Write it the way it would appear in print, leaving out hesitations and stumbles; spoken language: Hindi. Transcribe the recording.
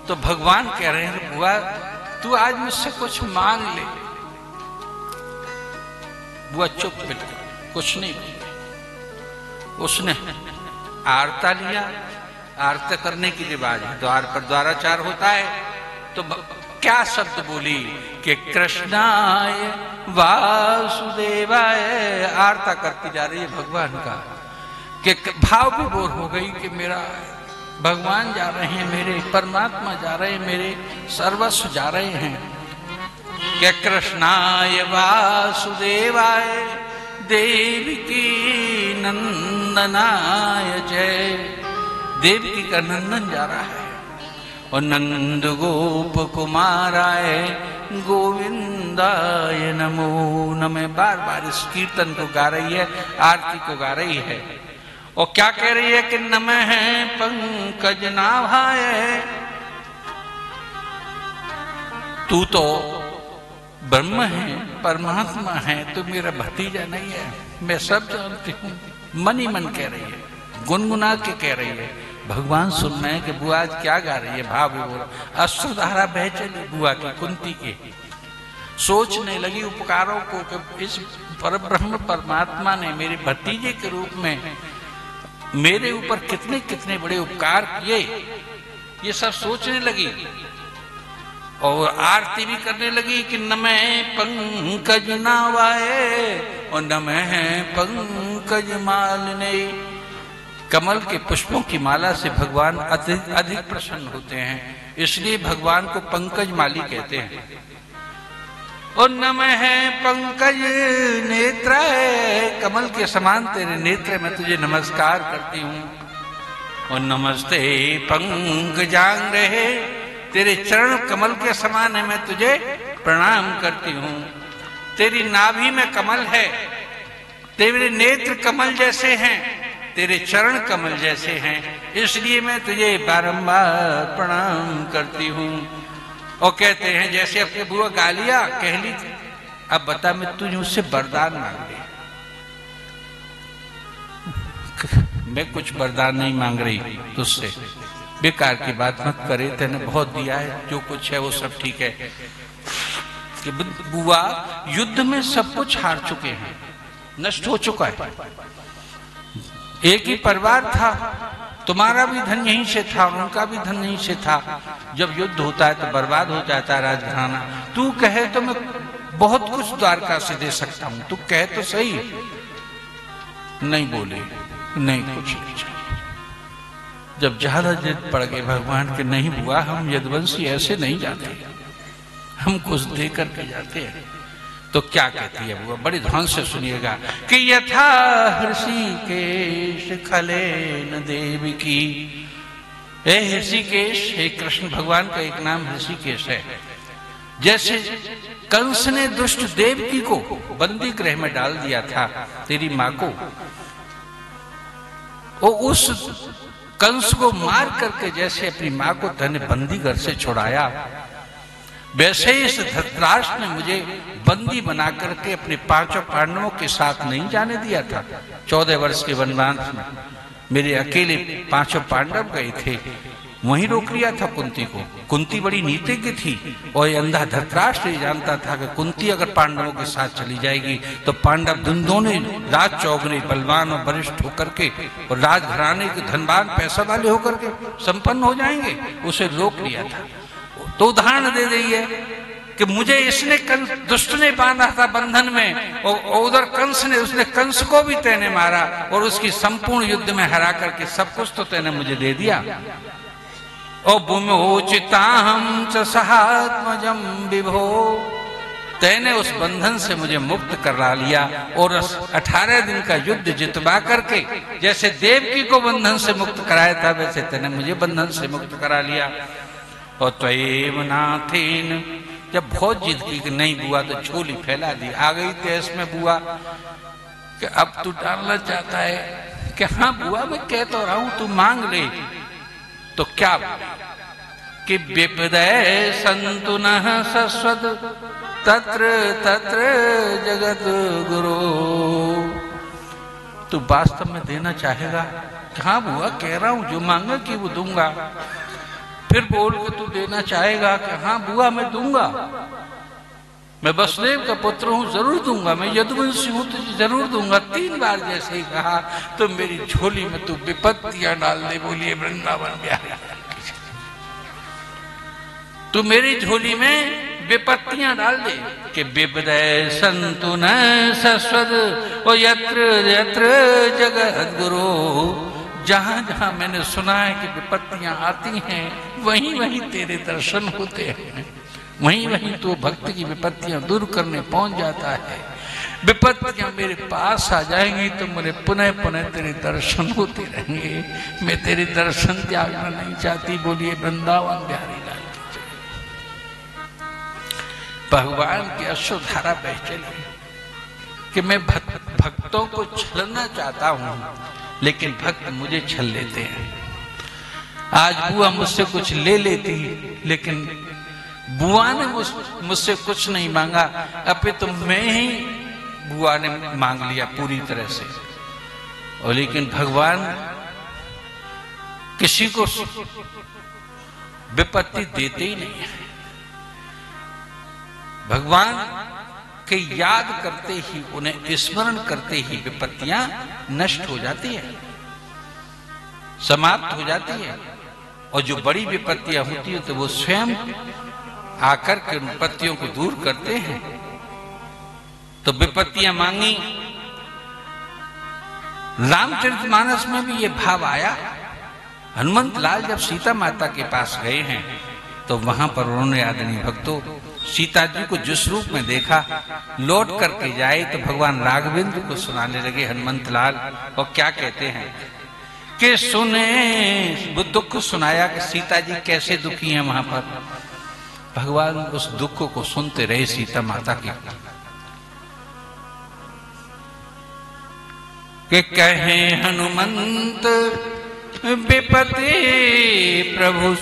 तो भगवान कह रहे हैं बुआ तू आज मुझसे कुछ मांग ले। बुआ चुप, बिल्कुल कुछ नहीं बोली। उसने आरता लिया, आरता करने की रिवाज है, द्वार पर द्वाराचार होता है, तो क्या शब्द बोली कि कृष्णाय वासुदेवाय, आरता करती जा रही है भगवान का, कि भाव विभोर हो गई कि मेरा भगवान जा रहे हैं, मेरे परमात्मा जा रहे हैं, मेरे सर्वस्व जा रहे हैं। कि कृष्णाय वासुदेवाय देवकी नंदनाय जय, देवकी का नंदन जा रहा है, और नंद गोप कुमाराय गोविंदाय नमो नमः, बार बार इस कीर्तन को गा रही है, आरती को गा रही है। और क्या कह रही है कि नमः पंकज नाभाय, तू तो ब्रह्म है, परमात्मा है, तो मेरा भतीजा नहीं है, मैं सब जानती हूँ। मन ही मन कह रही है, गुनगुना के कह रही है। भगवान सुन रहे हैं कि बुआ आज क्या गा रही है, भाव विभोर, अश्रुधारा बह चली बुआ की, कुंती की। सोचने लगी उपकारों को कि इस परब्रह्म परमात्मा ने मेरे भतीजे के रूप में मेरे ऊपर कितने कितने बड़े उपकार किए, ये सब सोचने लगी। और आरती भी करने लगी कि नमः पंकज नावाए और नमः पंकज मालिने, कमल के पुष्पों की माला से भगवान अधिक प्रसन्न होते हैं, इसलिए भगवान को पंकज माली कहते हैं। और नमः पंकज नेत्राय, कमल के समान तेरे नेत्र में तुझे नमस्कार करती हूँ। और नमस्ते पंकजांग्रहे, तेरे चरण कमल के समान है, मैं तुझे प्रणाम करती हूँ। तेरी नाभि में कमल है, तेरे नेत्र कमल जैसे हैं, तेरे चरण कमल जैसे हैं, इसलिए मैं तुझे बारंबार प्रणाम करती हूँ। और कहते हैं जैसे अपने बुआ गालिया कह ली थी, अब बता मैं तुझे उससे वरदान मांग रही। मैं कुछ वरदान नहीं मांग रही तुझसे, बेकार की बात मत करे, तेने बहुत दिया है, जो कुछ है वो सब ठीक है। कि बुआ युद्ध में सब कुछ हार चुके हैं, नष्ट हो चुका है, एक ही परिवार था, तुम्हारा भी धन यहीं से था, उनका भी धन यहीं से था। जब युद्ध होता है तो बर्बाद हो जाता है राजघराना। तू कहे तो मैं बहुत कुछ द्वारका से दे सकता हूं, तू कहे तो सही। नहीं बोले, नहीं कुछ नहीं चाहिए। जब ज्यादा जिद पड़ गए भगवान के, नहीं बुआ हम यदुवंशी ऐसे नहीं जाते, हम कुछ दे करके जाते हैं। तो क्या कहती है बुआ, बड़ी ध्यान से सुनिएगा कि यथा ऋषिकेश खलेन देवकी, हे ऋषिकेश, हे कृष्ण भगवान का एक नाम ऋषिकेश है। जैसे कंस ने दुष्ट देवकी को बंदी गृह में डाल दिया था, तेरी मां को, वो उस कंस को मार करके जैसे अपनी मां को धन बंदी घर से छुड़ाया, वैसे इस धृतराष्ट्र ने मुझे बंदी बना करके अपने पांचों पांडवों के साथ नहीं जाने दिया था। 14 वर्ष के वनवास में मेरे अकेले पांचों पांडव गए थे, वहीं रोक लिया था कुंती को। कुंती बड़ी नीतिज्ञ थी, और ये अंधा धृतराष्ट्र जानता था कि कुंती अगर पांडवों के साथ चली जाएगी तो पांडव दोनों राज चौगने बलवान और वरिष्ठ होकर के और राजघराने के धनवान पैसा वाले होकर के संपन्न हो जाएंगे, उसे रोक लिया था। तो उदाहरण दे रही है कि मुझे इसने दुष्ट ने बांधा था बंधन में, और उधर कंस ने, उसने कंस को भी तेने मारा और उसकी संपूर्ण युद्ध में हरा करके सब कुछ तो तेने मुझे दे दिया। और बुमोचिताहं च सहात्मजं विभो, तेने उस बंधन से मुझे मुक्त करा लिया, और 18 दिन का युद्ध जितवा करके जैसे देवकी को बंधन से मुक्त कराया था, वैसे तेने मुझे बंधन से मुक्त करा लिया। और त्वयेव नाथेन, जब बहुत जिद की कि नहीं बुआ, तो झोली फैला दी। आ गई तेज में बुआ कि अब तू डालना चाहता है कि हाँ बुआ मैं कह तो रहा हूं, तू मांग ले। तो क्या कि विपदय संतु नः सस्वद तत्र तत्र जगत गुरु, तू वास्तव में देना चाहेगा? हाँ बुआ कह रहा हूं, जो मांगे कि वो दूंगा। फिर बोल के तू देना चाहेगा कि हाँ बुआ मैं दूंगा, मैं वसुदेव का पुत्र हूं, जरूर दूंगा, मैं यदुवंशी हूं तुझे जरूर दूंगा। 3 बार जैसे ही कहा तो मेरी झोली में तू विपत्तियां डाल दे। बोलिए वृंदावन बिहारी, तू मेरी झोली में विपत्तियां डाल दे कि विपदय संतु न सस्वद ओ यत्र यत्र जगत गुरु। जहां जहां मैंने सुना है कि विपत्तियां आती हैं वहीं वहीं तेरे दर्शन होते हैं, वहीं वहीं तो भक्त की विपत्तियां दूर करने पहुंच जाता है। विपत्तियां मेरे पास आ जाएंगी तो मेरे पुनः पुनः तेरे दर्शन होते रहेंगे। मैं तेरे दर्शन त्यागना नहीं चाहती। बोलिए वृंदावन बिहारी लाल की जय। भगवान की अश्रुधारा बह चली कि मैं भक्तों को छलना चाहता हूं, लेकिन भक्त मुझे छल लेते हैं। आज बुआ मुझसे कुछ ले लेती, लेकिन बुआ ने मुझसे कुछ नहीं मांगा, अभी तो मैं ही बुआ ने मांग लिया पूरी तरह से। और लेकिन भगवान किसी को विपत्ति देते ही नहीं है। भगवान के याद करते ही, उन्हें स्मरण करते ही विपत्तियां नष्ट हो जाती है, समाप्त हो जाती है। और जो बड़ी विपत्तियां होती है तो वो स्वयं आकर के विपत्तियों को दूर करते हैं। तो विपत्तियां मांगी, रामचरितमानस में भी ये भाव आया। हनुमंत लाल जब सीता माता के पास गए हैं तो वहां पर उन्होंने आदरणीय भक्तों सीता जी को जिस रूप में देखा, लौट करके जाए तो भगवान राघवेंद्र को सुनाने लगे हनुमंत लाल। और क्या कहते हैं कि सुने, वो दुख सुनाया कि सीता जी कैसे दुखी हैं वहां पर। भगवान उस दुख को सुनते रहे सीता माता की। कि कहे हनुमंत विपत्ति प्रभु